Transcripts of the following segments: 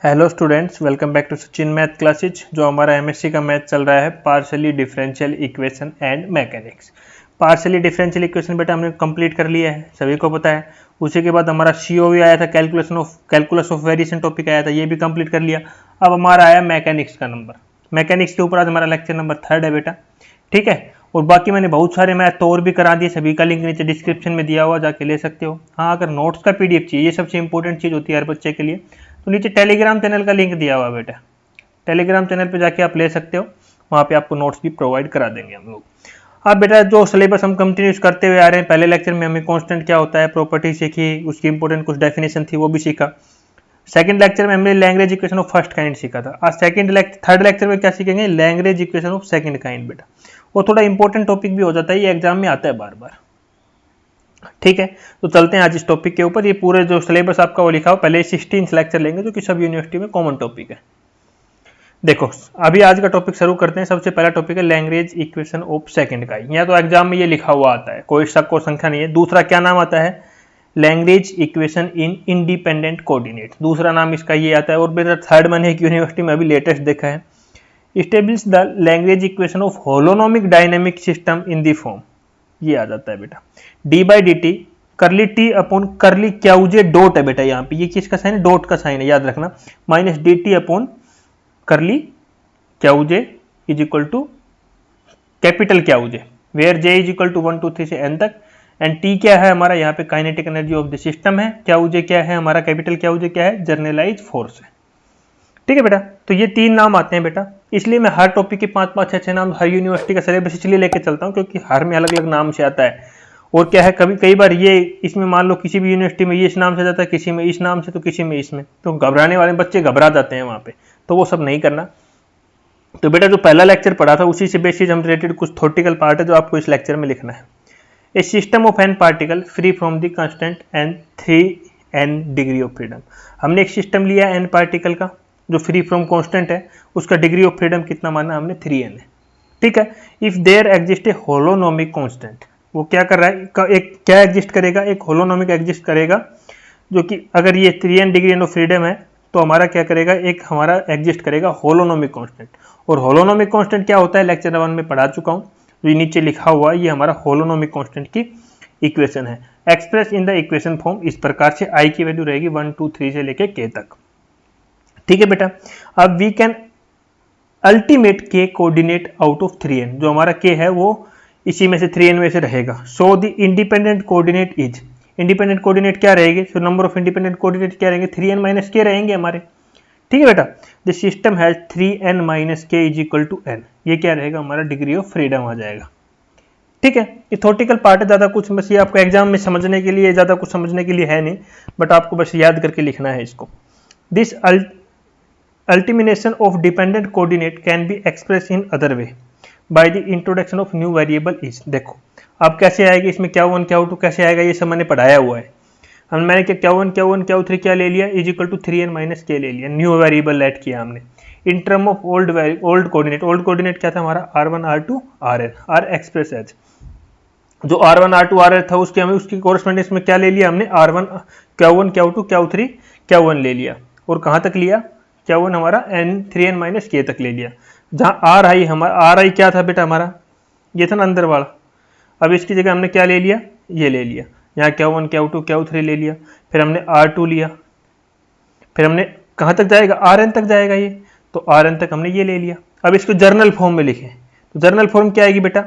Hello students, welcome back to Sachin math classes. जो हमारा MSc का मैथ चल रहा है partially differential equation and mechanics. Partially differential equation बेटा हमने कंप्लीट कर लिया है, सभी को पता है। उसी के बाद हमारा सीओवी आया था, कैलकुलस ऑफ वेरिएशन टॉपिक आया था, ये भी कंप्लीट कर लिया। अब हमारा आया मैकेनिक्स का नंबर। मैकेनिक्स के ऊपर आज हमारा लेक्चर नंबर 3 है बेटा, ठीक है। और बाकी मैंने बहुत सारे मैथ तो और भी करा दिए, सभी का लिंक नीचे डिस्क्रिप्शन में दिया हुआ, जाके ले सकते हो। हाँ, अगर नोट्स का पीडीएफ चाहिए, ये सबसे इंपॉर्टेंट चीज़ होती है हर बच्चे के लिए, तो नीचे टेलीग्राम चैनल का लिंक दिया हुआ है बेटा, टेलीग्राम चैनल पे जाके आप ले सकते हो, वहाँ पे आपको नोट्स भी प्रोवाइड करा देंगे हम लोग। अब बेटा जो सिलेबस हम कंटिन्यूस करते हुए आ रहे हैं, पहले लेक्चर में हमें कांस्टेंट क्या होता है, प्रॉपर्टी सीखी, उसकी इंपॉर्टेंट कुछ डेफिनेशन थी वो भी सीखा। सेकंड लेक्चर में हमने language equation of first kind सीखा था। आज थर्ड लेक्चर में क्या सीखेंगे, language equation of second kind बेटा। वो थोड़ा इंपॉर्टेंट टॉपिक भी हो जाता है, ये एग्जाम में आता है बार बार, ठीक है। तो चलते हैं आज इस टॉपिक के ऊपर। ये पूरे जो सिलेबस आपका वो लिखा हो, पहले 16 लेक्चर लेंगे जो कि सब यूनिवर्सिटी में कॉमन टॉपिक है। देखो अभी आज का टॉपिक शुरू करते हैं। सबसे पहला टॉपिक है language equation of second kind. या तो एग्जाम में ये लिखा हुआ आता है, कोई शक और संख्या नहीं है। दूसरा क्या नाम आता है, language equation in independent coordinate, दूसरा नाम इसका ये आता है। और बेटा थर्ड मैंने एक यूनिवर्सिटी में अभी लेटेस्ट देखा है, इस्टेब्लिश द लैंग्वेज equation of holonomic dynamic system in the form, ये आ जाता है बेटा D by D T curly T upon curly Q J dot है बेटा। यहाँ पे ये किसका साइन है, डॉट का साइन है, याद रखना। Minus D T upon curly Q J is equal to capital Q J, where J is equal to 1 2 3 से एन तक। एंड टी क्या है हमारा, यहाँ पे kinetic energy of the system है। क्याउजे क्या है हमारा, कैपिटल क्याउजे क्या है, जर्नलाइज फोर्स है, ठीक है बेटा। तो ये तीन नाम आते हैं बेटा, इसलिए मैं हर टॉपिक के 5-5 6 नाम हर यूनिवर्सिटी का सिलेबस इसलिए लेके चलता हूँ क्योंकि हर में अलग अलग नाम से आता है। और क्या है, कई बार ये इसमें मान लो किसी भी यूनिवर्सिटी में ये इस नाम से जाता है, किसी में इस नाम से, तो किसी में इसमें, तो घबराने वाले बच्चे घबरा जाते हैं वहाँ पे, तो वो सब नहीं करना। तो बेटा जो पहला लेक्चर पढ़ा था उसी से बेसिस हम रिलेटेड कुछ थ्योरेटिकल पार्ट है जो आपको इस लेक्चर में लिखना है। A system of N particle free from the constant and 3n degree of freedom. हमने एक सिस्टम लिया एन पार्टिकल का जो फ्री फ्रॉम कांस्टेंट है, उसका डिग्री ऑफ फ्रीडम कितना माना हमने, 3n है, ठीक है। If there exist a holonomic constant, वो क्या कर रहा है, एक क्या एग्जिस्ट करेगा, एक होलोनोमिक एग्जिस्ट करेगा, जो कि अगर ये 3n डिग्री ऑफ फ्रीडम है तो हमारा क्या करेगा, एक हमारा एग्जिस्ट करेगा होलोनोमिक कांस्टेंट। और होलोनोमिक कांस्टेंट क्या होता है लेक्चर 1 में पढ़ा चुका हूँ, ये नीचे लिखा हुआ है, ये हमारा होलोनोमिक कांस्टेंट की इक्वेशन है। Express in the equation form इस प्रकार से, आई की वैल्यू रहेगी 1 2 3 से लेके k तक, ठीक है बेटा। अब वी कैन अल्टीमेट के कोऑर्डिनेट आउट ऑफ 3n, जो हमारा k है वो इसी में से 3n में से रहेगा। So the independent coordinate is, independent coordinate क्या रहेगी, so number of independent coordinate क्या रहेंगे, 3n माइनस k रहेंगे हमारे, ठीक है बेटा। The system has 3n minus k is equal to n, ये क्या रहेगा हमारा डिग्री ऑफ फ्रीडम आ जाएगा, ठीक है। ये थ्योरेटिकल पार्ट है, ज्यादा कुछ बस ये आपको एग्जाम में समझने के लिए, ज्यादा कुछ समझने के लिए है नहीं, बट आपको बस याद करके लिखना है इसको। This ultimation of dependent coordinate can be expressed in other way by the introduction of new variable is। देखो अब कैसे आएगा इसमें, क्या वन क्या टू कैसे आएगा, ये सब मैंने पढ़ाया हुआ है। मैंने क्या वन क्या थ्री क्या ले लिया, is equal to 3n minus k ले लिया, न्यू वेरिएबल ऐड किया हमने in term of old coordinate. Old coordinate क्या था हमारा, r1 r2 rn, r express as, जो r1 r2 rn था उसके हमें उसकी कोरस्पोंडेंस में क्या ले लिया हमने, r1 क्या2 क्या3 क्या1 ले लिया। और कहाँ तक लिया, क्या वन हमारा n3n माइनस k तक ले लिया। जहाँ आर आई हमारा, आर आई क्या था बेटा हमारा, ये था ना अंदर वाला। अब इसकी जगह हमने क्या ले लिया, ये ले लिया। यहाँ क्या1 क्या2 क्या3 ले लिया, फिर हमने r2 लिया, फिर हमने कहाँ तक जाएगा, rn तक जाएगा ये, तो rn तक हमने ये ले लिया। अब इसको जर्नल फॉर्म में लिखें तो जर्नल फॉर्म क्या आएगी बेटा,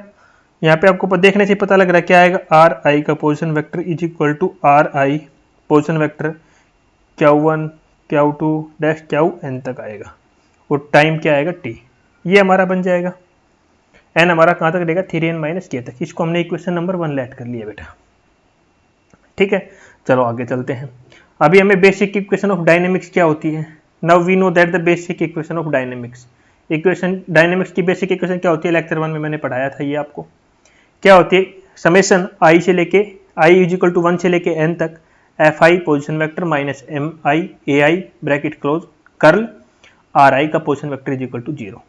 यहाँ पे आपको देखने से पता लग रहा है क्या आएगा, आर आई का position vector is equal to R I position vector क्या1 क्या2 डैश क्या n तक आएगा, और टाइम क्या आएगा t, ये हमारा बन जाएगा। n हमारा कहाँ तक रहेगा, 3n माइनस k तक। इसको हमने इक्वेशन नंबर 1 लेट कर लिया बेटा, ठीक है। चलो आगे चलते हैं। अभी हमें बेसिक इक्वेशन ऑफ डायनेमिक्स क्या होती है, now we know that the basic equation of dynamics. Equation dynamics की बेसिक इक्वेशन क्या होती है, लेक्चर 1 में मैंने पढ़ाया था, ये आपको क्या होती है, समेशन i से लेके i इज इक्वल टू 1 से लेके n तक F I position vector minus M I A I bracket close curl R I का position vector is equal to 0।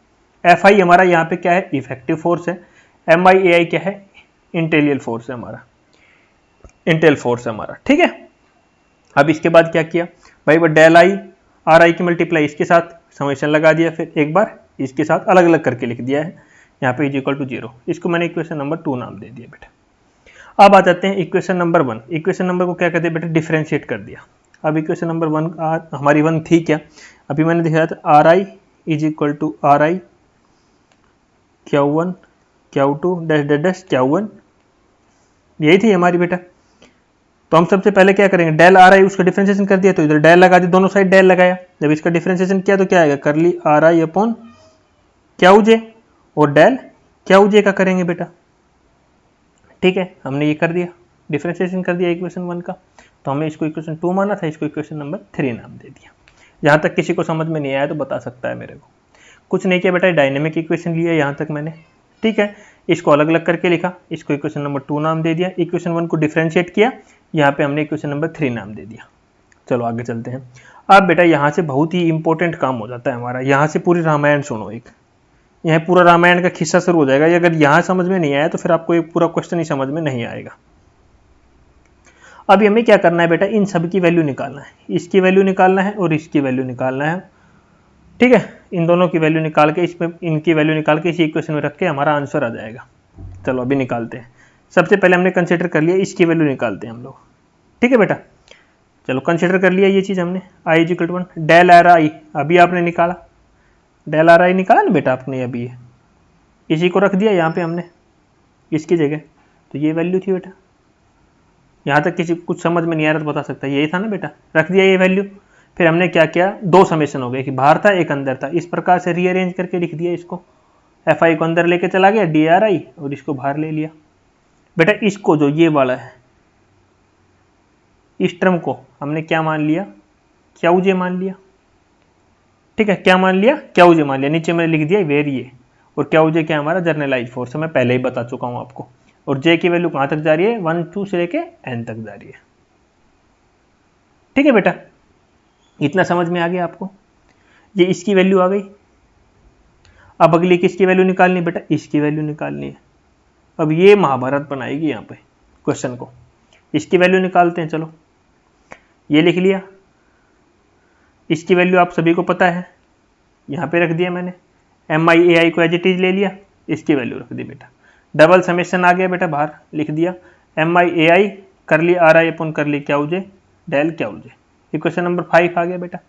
F I हमारा यहाँ पे क्या है, इफेक्टिव फोर्स है। एम आई ए आई क्या है, इंटेरियल फोर्स है हमारा, इंटेल फोर्स है हमारा, ठीक है। अब इसके बाद क्या किया भाई, वो डेल आई आर आई की मल्टीप्लाई इसके साथ समेशन लगा दिया, फिर एक बार इसके साथ अलग अलग करके लिख दिया है, यहाँ पे इज इक्वल टू 0। इसको मैंने इक्वेशन नंबर 2 नाम दे दिया बेटा। अब आ जाते हैं इक्वेशन नंबर 1। इक्वेशन नंबर को क्या करते हैं बेटा, डिफरेंशिएट कर दिया। अब इक्वेशन नंबर 1 हमारी 1 थी क्या, अभी मैंने दिखाया था R I is equal to R I Q1 Q2 dash dash dash Q1, यही थी हमारी बेटा। तो हम सबसे पहले क्या करेंगे, डेल आर आई उसका डिफरेंशिएशन कर दिया तो इधर डेल लगा दिया, दोनों साइड डेल लगाया। जब इसका डिफरेंशिएशन किया तो क्या आएगा, करली आर आई अपॉन क्यू जे, और डेल क्यू जे का करेंगे बेटा। ठीक है, हमने ये कर दिया, डिफरेंशिएशन कर दिया इक्वेशन 1 का। तो हमें इसको इक्वेशन 2 माना था, इसको इक्वेशन नंबर 3 नाम दे दिया। जहाँ तक किसी को समझ में नहीं आया तो बता सकता है मेरे को। कुछ नहीं किया बेटा, डायनेमिक इक्वेशन लिया यहाँ तक मैंने। ठीक है, इसको अलग अलग करके लिखा, इसको इक्वेशन नंबर 2 नाम दे दिया। इक्वेशन 1 को डिफरेंशिएट किया, यहाँ पे हमने इक्वेशन नंबर 3 नाम दे दिया। चलो आगे चलते हैं। अब बेटा यहाँ से बहुत ही इंपॉर्टेंट काम हो जाता है हमारा। यहाँ से पूरी रामायण सुनो, एक यहाँ पूरा रामायण का खिस्सा शुरू हो जाएगा। अगर यहाँ समझ में नहीं आया तो फिर आपको एक पूरा क्वेश्चन ही समझ में नहीं आएगा। अभी हमें क्या करना है बेटा, इन सब की वैल्यू निकालना है। इसकी वैल्यू निकालना है और इसकी वैल्यू निकालना है। ठीक है, इन दोनों की वैल्यू निकाल के इसमें इनकी वैल्यू निकाल के इसी इक्वेशन में रख के हमारा आंसर आ जाएगा। चलो अभी निकालते हैं। सबसे पहले हमने कंसीडर कर लिया, इसकी वैल्यू निकालते हैं हम लोग। ठीक है बेटा, चलो कंसीडर कर लिया ये चीज़ हमने, I is equal to 1 del R I. अभी आपने निकाला, डेल आर आई निकाला ना बेटा आपने, अभी ये इसी को रख दिया यहाँ पे हमने इसकी जगह, तो ये वैल्यू थी बेटा। यहाँ तक किसी कुछ समझ में नहीं आ रहा तो बता सकता है, यही था ना बेटा, रख दिया ये वैल्यू। फिर हमने क्या किया, 2 समेशन हो गए, एक बाहर था एक अंदर था। इस प्रकार से रीअरेंज करके लिख दिया इसको। एफ आई को अंदर लेके चला गया डी आर आई, और इसको बाहर ले लिया बेटा। इसको जो ये वाला है, इस टर्म को हमने क्या मान लिया, क्यू जे मान लिया। ठीक है, क्या मान लिया, क्यू जे मान लिया। नीचे मैंने लिख दिया वेर ये, और क्यू जे क्या हमारा जर्नलाइज फोर्स है, मैं पहले ही बता चुका हूं आपको। और जे की वैल्यू कहां तक जा रही है, 1 2 से लेके n तक जा रही है। ठीक है बेटा, इतना समझ में आ गया आपको। ये इसकी वैल्यू आ गई। अब अगली किसकी वैल्यू निकालनी बेटा, इसकी वैल्यू निकालनी है। अब ये महाभारत बनाएगी यहाँ पे क्वेश्चन को। इसकी वैल्यू निकालते हैं, चलो ये लिख लिया। इसकी वैल्यू आप सभी को पता है, यहाँ पे रख दिया मैंने। एम आई ए आई को एज इट इज ले लिया, इसकी वैल्यू रख दी बेटा। डबल समेशन आ गया बेटा, बाहर लिख दिया। एम आई ए आई कर ली आर आई अपन कर ली क्यू जे डेल क्यू जे। इक्वेशन नंबर 5 आ गया बेटा।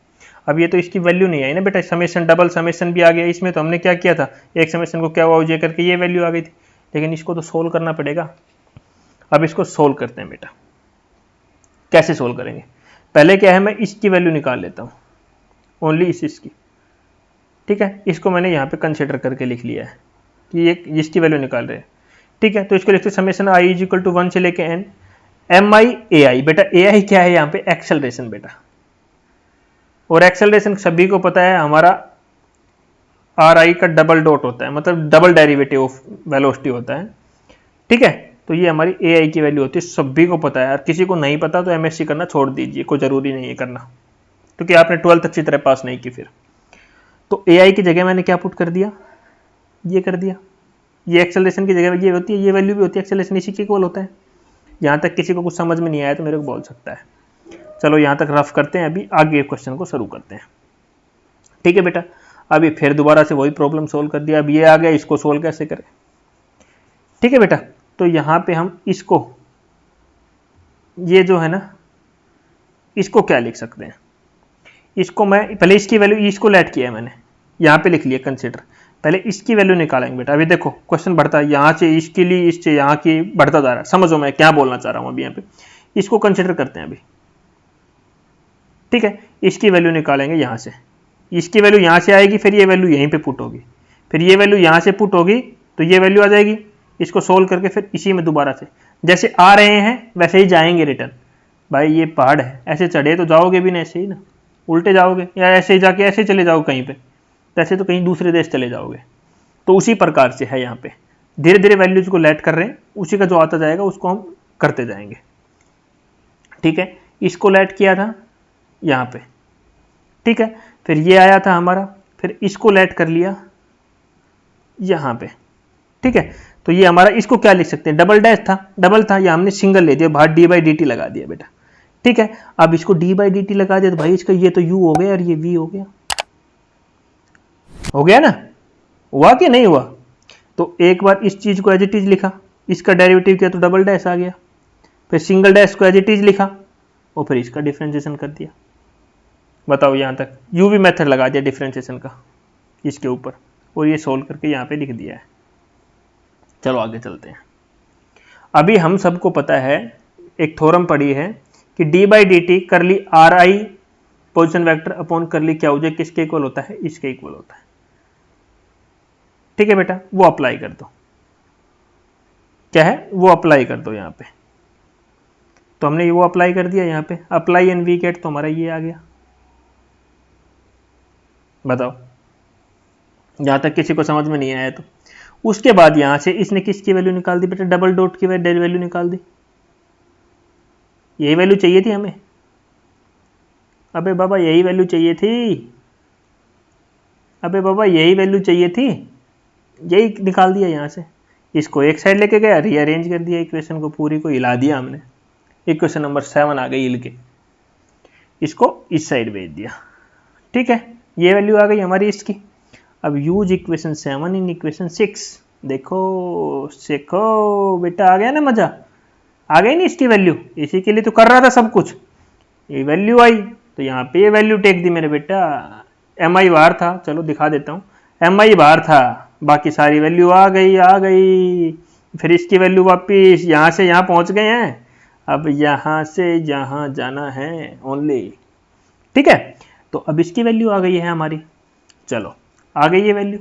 अब ये तो इसकी वैल्यू नहीं आई ना बेटा, समेशन डबल समेशन भी आ गया इसमें। तो हमने क्या किया था, एक समेशन को क्यू जे करके ये वैल्यू आ गई थी, लेकिन इसको तो सोल्व करना पड़ेगा। अब इसको सोल्व करते हैं बेटा। कैसे सोल्व करेंगे, पहले क्या है, मैं इसकी वैल्यू निकाल लेता हूँ, ओनली इसकी। ठीक है, इसको मैंने यहाँ पे कंसिडर करके लिख लिया है कि ये इसकी वैल्यू निकाल रहे हैं। ठीक है, तो इसको लिखते summation I is equal to 1 से लेके n एम आई ए आई। बेटा ए आई क्या है यहाँ पे, एक्सेलरेशन बेटा। और एक्सेलरेशन सभी को पता है हमारा आर आई का डबल डॉट होता है, मतलब डबल डेरिवेटिव ऑफ वेलोसिटी होता है। ठीक है, तो ये हमारी ए आई की वैल्यू होती है, सभी को पता है। और किसी को नहीं पता तो एमएससी करना छोड़ दीजिए, कोई जरूरी नहीं है करना, क्योंकि आपने 12th अच्छी तरह पास नहीं की। फिर तो ए आई की जगह मैंने क्या पुट कर दिया, ये कर दिया। ये एक्सेलरेशन की जगह ये होती है, ये वैल्यू भी होती है, एक्सेलरेशन इसी के इक्वल होता है। यहाँ तक किसी को कुछ समझ में नहीं आया तो मेरे को बोल सकता है। चलो यहाँ तक रफ करते हैं, अभी आगे क्वेश्चन को शुरू करते हैं। ठीक है बेटा, अभी फिर दोबारा से वही प्रॉब्लम सोल्व कर दिया। अब ये आ गया, इसको सोल्व कैसे करें। ठीक है बेटा, तो यहाँ पे हम इसको, ये जो है ना, इसको क्या लिख सकते हैं, इसको मैं पहले इसकी वैल्यू, इसको लेट किया है मैंने, यहाँ पे लिख लिया कंसिडर। पहले इसकी वैल्यू निकालेंगे बेटा। अभी देखो क्वेश्चन बढ़ता है, यहाँ से इसके लिए, इससे यहाँ की बढ़ता जा रहा है। समझो मैं क्या बोलना चाह रहा हूँ अभी यहाँ पे। इसको कंसिडर करते हैं अभी। ठीक है, इसकी वैल्यू निकालेंगे यहाँ से। इसकी वैल्यू यहाँ से आएगी, फिर ये वैल्यू यहीं पे पुट होगी, फिर ये वैल्यू यहाँ से पुट होगी, तो ये वैल्यू आ जाएगी। इसको सोल्व करके फिर इसी में दोबारा से जैसे आ रहे हैं वैसे ही जाएंगे रिटर्न। भाई ये पहाड़ है, ऐसे चढ़े तो जाओगे भी ना, ऐसे ही ना उल्टे जाओगे, या ऐसे ही जाके ऐसे चले जाओ कहीं पे, ऐसे तो कहीं दूसरे देश चले जाओगे। तो उसी प्रकार से है यहाँ पे, धीरे धीरे वैल्यूज को लेट कर रहे हैं, उसी का जो आता जाएगा उसको हम करते जाएंगे। ठीक है, इसको लेट किया था यहाँ पे। ठीक है, फिर ये आया था हमारा, फिर इसको लेट कर लिया यहाँ पे। ठीक है, तो ये हमारा, इसको क्या लिख सकते हैं, डबल डैश था, डबल था, या हमने सिंगल ले दिया, बाहर डी बाई डी टी लगा दिया बेटा। ठीक है, अब इसको डी बाई डी टी लगा दे तो भाई इसका ये तो u हो गया और ये v हो गया ना, हुआ कि नहीं हुआ? तो एक बार इस चीज को एज इट इज लिखा, इसका डेरिवेटिव किया तो डबल डैश आ गया, फिर सिंगल डैश को एज इट इज लिखा और फिर इसका डिफरेंशिएशन कर दिया। बताओ यहां तक यू भी मेथड लगा दिया डिफरेंशिएशन का इसके ऊपर और ये सोल्व करके यहां पे लिख दिया है। चलो आगे चलते हैं। अभी हम सबको पता है, एक थ्योरम पढ़ी है कि डी बाई डी टी करली are I position vector upon करली क्या हो जाए किसके इक्वल होता है, इसके इक्वल होता है। ठीक है बेटा, वो अप्लाई कर दो, क्या है वो अप्लाई कर दो यहां पे। तो हमने वो अप्लाई कर दिया यहां पे, अप्लाई एन वी गेट, तो हमारा ये आ गया। बताओ यहां तक किसी को समझ में नहीं आया तो उसके बाद यहां से इसने किसकी वैल्यू निकाल दी बेटा, डबल डॉट की वैल्यू निकाल दी। यही वैल्यू चाहिए थी हमें, अबे बाबा यही वैल्यू चाहिए थी, अबे बाबा यही वैल्यू चाहिए थी, यही निकाल दिया यहां से। इसको एक साइड लेके गया, रीअरेंज कर दिया इक्वेशन को, पूरी को हिला दिया हमने। इक्वेशन नंबर 7 आ गई हिल के, इसको इस साइड भेज दिया। ठीक है, ये वैल्यू आ गई हमारी इसकी। अब यूज इक्वेशन 7 इन इक्वेशन 6। देखो सीखो बेटा, आ गया ना मजा, आ गई ना इसकी वैल्यू, इसी के लिए तो कर रहा था सब कुछ। ये वैल्यू आई तो यहाँ पे ये वैल्यू टेक दी मेरे बेटा। एम आई बाहर था, चलो दिखा देता हूँ, एम आई बाहर था, बाकी सारी वैल्यू आ गई। फिर इसकी वैल्यू वापिस यहाँ से यहाँ पहुँच गए हैं, अब यहाँ से यहाँ जाना है ओनली। ठीक है, तो अब इसकी वैल्यू आ गई है हमारी, चलो आ गई ये वैल्यू,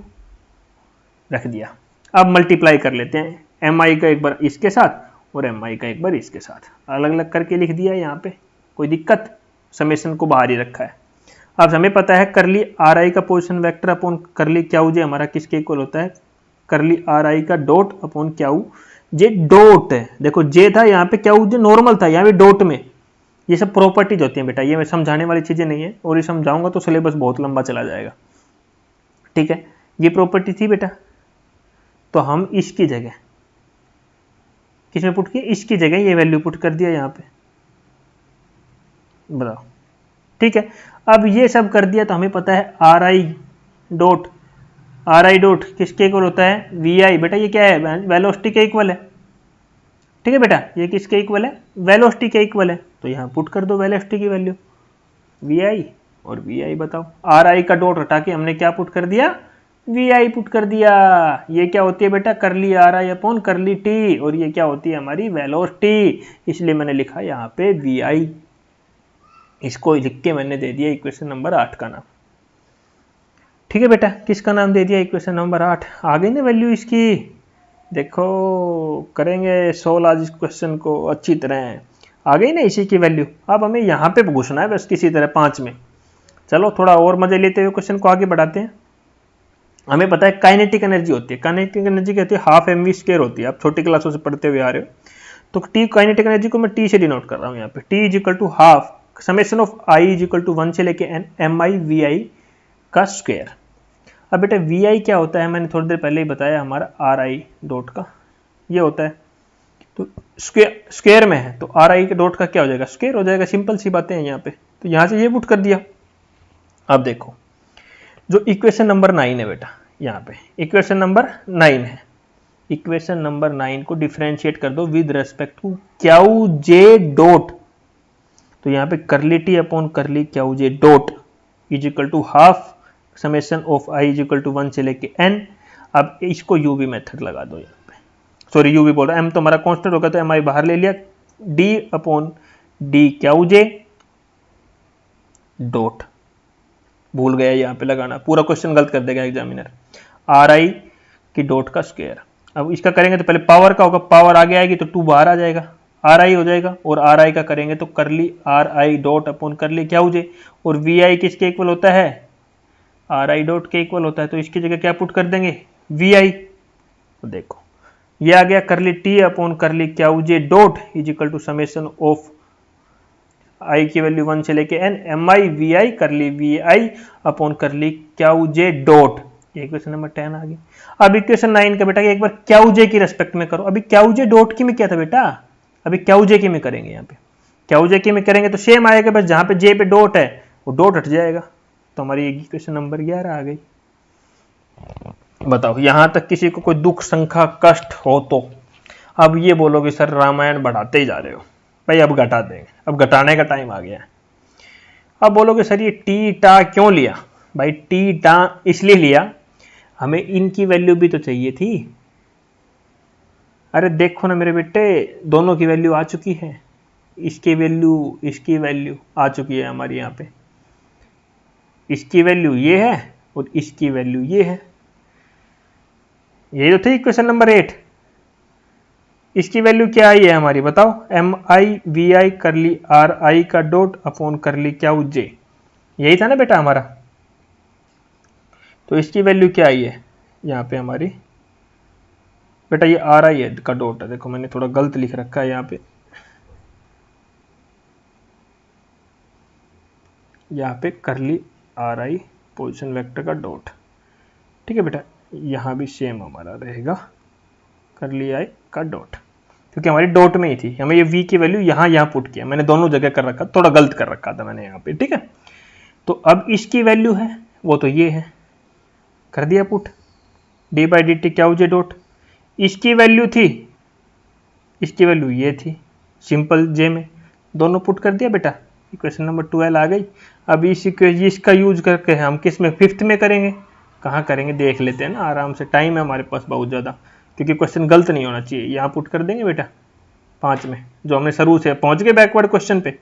रख दिया। अब मल्टीप्लाई कर लेते हैं एम आई का एक बार इसके साथ और एम आई का एक बार इसके साथ, अलग अलग करके लिख दिया यहाँ पे, कोई दिक्कत, समेशन को बाहर ही रखा है। अब हमें पता है करली आर आई का position vector upon curly Q जे हमारा किसके इक्वल होता है, करली आर आई का डॉट अपॉन क्याऊ जे डॉट है। देखो जे था यहाँ पे, क्याऊ जे नॉर्मल था, यहाँ पे डॉट में। ये सब प्रॉपर्टीज होती हैं बेटा, ये मैं समझाने वाली चीजें नहीं है, और ये समझाऊंगा तो सिलेबस बहुत लंबा चला जाएगा। ठीक है, ये प्रॉपर्टी थी बेटा, तो हम इसकी जगह किसमें पुट किया, इसकी जगह ये वैल्यू पुट कर दिया यहाँ पे। बताओ ठीक है, अब ये सब कर दिया तो हमें पता है आर आई डॉट किसके इक्वल होता है, वी आई। बेटा ये क्या है, वेलोसिटी के इक्वल है। ठीक है बेटा, ये किसके इक्वल है, वेलोसिटी के इक्वल है, तो यहाँ पुट कर दो वेलोसिटी की वैल्यू वी आई और वी आई। बताओ आर आई का डॉट हटा के हमने क्या पुट कर दिया, वी आई पुट कर दिया। ये क्या होती है बेटा, करली आर आई अपॉन करली टी, और ये क्या होती है हमारी वेलोसिटी, इसलिए मैंने लिखा यहाँ पे वी आई। इसको लिख के मैंने दे दिया इक्वेशन नंबर 8 का नाम। ठीक है बेटा, किसका नाम दे दिया, इक्वेशन नंबर 8। आ गई ना वैल्यू इसकी। देखो करेंगे सोल्व आज इस क्वेश्चन को अच्छी तरह, आ गई ना इसी की वैल्यू। अब हमें यहाँ पे घुसना है बस किसी तरह 5 में। चलो थोड़ा और मजे लेते हुए क्वेश्चन को आगे बढ़ाते हैं। हमें पता है काइनेटिक एनर्जी होती है, काइनेटिक एनर्जी क्या होती है, हाफ एम वी स्क्वायर होती है। आप छोटी क्लासों से पढ़ते हुए आ रहे हो, तो टी काइनेटिक एनर्जी को मैं टी से डिनोट कर रहा हूँ यहाँ पे। T is equal to half summation of I is equal to 1 से लेके N M I V I का स्क्वायर। अब बेटा वी आई क्या होता है, मैंने थोड़ी देर पहले ही बताया, हमारा आर आई डॉट का ये होता है, तो स्क्वायर में है तो आर आई के डॉट का क्या हो जाएगा, स्क्वायर हो जाएगा। सिंपल सी बातें हैं यहाँ पे, तो यहाँ से ये पुट कर दिया। अब देखो जो इक्वेशन नंबर 9 है बेटा, यहाँ पे इक्वेशन नंबर 9 है, इक्वेशन नंबर 9 को डिफरेंशिएट कर दो with respect to Q J dot. तो यहाँ पे curly T upon curly Q J dot is equal to half summation of I is equal to 1 से लेके n। अब इसको यू वी मेथड लगा दो यहाँ पे, सॉरी यू वी बोल रहा है, एम तो हमारा कॉन्स्टेंट होगा तो एम आई बाहर ले लिया, D upon D Q J dot, भूल गया यहाँ पे लगाना, पूरा क्वेश्चन गलत कर देगा एग्जामिनर। आर आई की डॉट का स्क्वायर, अब इसका करेंगे तो पहले पावर का होगा, पावर आगे आएगी तो 2 बाहर आ जाएगा, आर आई हो जाएगा, और आर आई का करेंगे तो करली आर आई डॉट अपॉन करली क्या हो जाए, और वी आई किसके इक्वल होता है, आर आई डॉट के इक्वल होता है, तो इसकी जगह क्या पुट कर देंगे, वी आई। तो देखो ये आ गया करली टी अपॉन करली क्या हो जाए dot is equal to summation of I की वैल्यू 1 से लेके n M I V I curly V I upon curly Q J dot. ये इक्वेशन नंबर 10 आ गई। अब इक्वेशन 9 का बेटा एक बार क्याऊ जे की रेस्पेक्ट में करो। अभी क्याऊ जे डॉट की में क्या था बेटा, अभी क्याऊ जे की में करेंगे यहाँ पे। क्या जे के में करेंगे तो सेम आएगा, बस जहां पे जे पे डॉट है वो डॉट हट जाएगा। तो हमारी इक्वेशन नंबर 11 आ गई। बताओ यहां तक किसी को कोई दुख संख्या कष्ट हो तो अब ये बोलोगे सर रामायण बढ़ाते ही जा रहे हो। भाई अब घटा देंगे, अब घटाने का टाइम आ गया है। अब बोलोगे सर ये टी टा क्यों लिया? भाई टी टा इसलिए लिया, हमें इनकी वैल्यू भी तो चाहिए थी। अरे देखो ना मेरे बेटे, दोनों की वैल्यू आ चुकी है, इसकी वैल्यू आ चुकी है हमारी यहाँ पे। इसकी वैल्यू ये है और इसकी वैल्यू ये है। ये तो थी क्वेश्चन नंबर 8। इसकी वैल्यू क्या आई है हमारी, बताओ? एम आई वी आई करली आर आई का डॉट अपॉन करली क्या जे, यही था ना बेटा हमारा। तो इसकी वैल्यू क्या आई है यहाँ पे हमारी, बेटा ये आर आई है का डॉट है। देखो मैंने थोड़ा गलत लिख रखा है यहाँ पे करली आर आई पोजिशन वेक्टर का डॉट। ठीक है बेटा, यहाँ भी सेम हमारा रहेगा करली आई का डॉट, क्योंकि हमारी डॉट में ही थी। हमें ये v की वैल्यू यहाँ पुट किया, मैंने दोनों जगह कर रखा, थोड़ा गलत कर रखा था मैंने यहाँ पे। ठीक है, तो अब इसकी वैल्यू है वो तो ये है, कर दिया put D by D T क्या जे डॉट। इसकी वैल्यू थी, इसकी वैल्यू ये थी, सिंपल जे में दोनों पुट कर दिया बेटा। इक्वेशन नंबर 12 आ गई। अब इसका यूज करके हम किस में, 5th में करेंगे। कहाँ करेंगे देख लेते हैं ना आराम से, टाइम है हमारे पास बहुत ज़्यादा, क्योंकि क्वेश्चन गलत नहीं होना चाहिए। यहाँ पुट कर देंगे बेटा 5 में, जो हमने शुरू से पहुंच गए बैकवर्ड क्वेश्चन पे।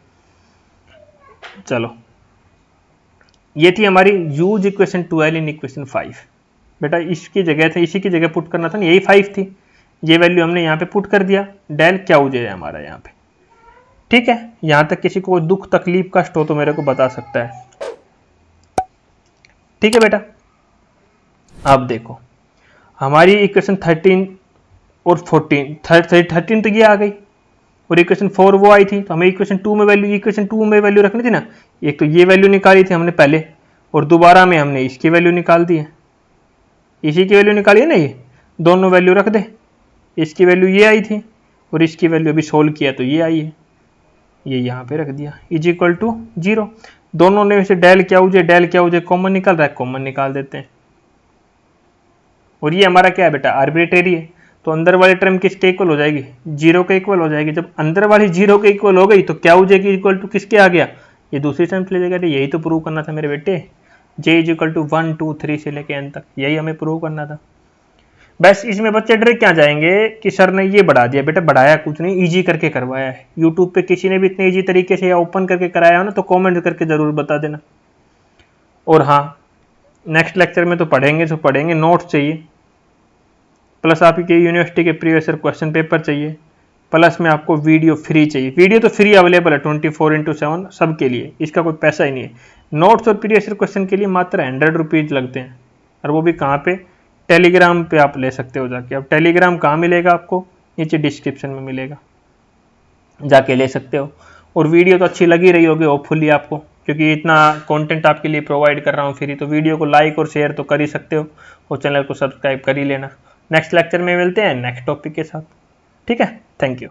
चलो ये थी हमारी यूज इक्वेशन 12 इन इक्वेशन 5। बेटा इसकी जगह था, इसी की जगह पुट करना था ना, यही 5 थी। ये वैल्यू हमने यहाँ पे पुट कर दिया, डेल क्या हो जाए हमारा यहाँ पे। ठीक है, यहां तक किसी को दुख तकलीफ कष्ट हो तो मेरे को बता सकता है। ठीक है बेटा, अब देखो हमारी इक्वेशन 13 और 14, 13 तो ये आ गई और इक्वेशन 4 वो आई थी। तो हमें इक्वेशन 2 में वैल्यू रखनी थी ना। एक तो ये वैल्यू निकाली थी हमने पहले, और दोबारा में हमने इसकी वैल्यू निकाल दी है, इसी की वैल्यू निकाली है ना। ये दोनों वैल्यू रख दे, इसकी वैल्यू ये आई थी और इसकी वैल्यू अभी सोल्व किया तो ये आई है, ये यहाँ पे रख दिया इज इक्वल टू 0। दोनों ने से डेल क्या हो जाए कॉमन निकल रहा है, कॉमन निकाल देते हैं। और ये हमारा क्या है बेटा, आर्बिट्रेरी है, तो अंदर वाली टर्म किसके इक्वल हो जाएगी, 0 के इक्वल हो जाएगी। जब अंदर वाली 0 के इक्वल हो गई तो क्या हो जाएगी इक्वल टू किसके आ गया, ये दूसरी टर्म ले जाएगा। यही तो प्रूव करना था मेरे बेटे, जे इज इक्वल टू 1 2 3 से लेके एन तक, यही हमें प्रूव करना था। बस इसमें बच्चे डर क्या जाएंगे कि सर ने ये बढ़ा दिया। बेटा बढ़ाया कुछ नहीं, इजी करके करवाया है। यूट्यूब पे किसी ने भी इतने इजी तरीके से या ओपन करके कराया हो ना तो कमेंट करके जरूर बता देना। और हाँ, नेक्स्ट लेक्चर में तो पढ़ेंगे नोट्स चाहिए, प्लस आपकी यूनिवर्सिटी के प्रीवियस ईयर क्वेश्चन पेपर चाहिए, प्लस में आपको वीडियो फ्री चाहिए। वीडियो तो फ्री अवेलेबल है 24/7 सबके लिए, इसका कोई पैसा ही नहीं है। नोट्स और प्रीवियस ईयर क्वेश्चन के लिए मात्र 100 रुपीज़ लगते हैं, और वो भी कहाँ पे, टेलीग्राम पे आप ले सकते हो जाके। अब टेलीग्राम कहाँ मिलेगा आपको, नीचे डिस्क्रिप्शन में मिलेगा, जाके ले सकते हो। और वीडियो तो अच्छी लगी रही होगी होपफुली आपको, क्योंकि इतना कंटेंट आपके लिए प्रोवाइड कर रहा हूँ फ्री, तो वीडियो को लाइक और शेयर तो कर ही सकते हो, और चैनल को सब्सक्राइब कर ही लेना। नेक्स्ट लेक्चर में मिलते हैं नेक्स्ट टॉपिक के साथ। ठीक है, थैंक यू।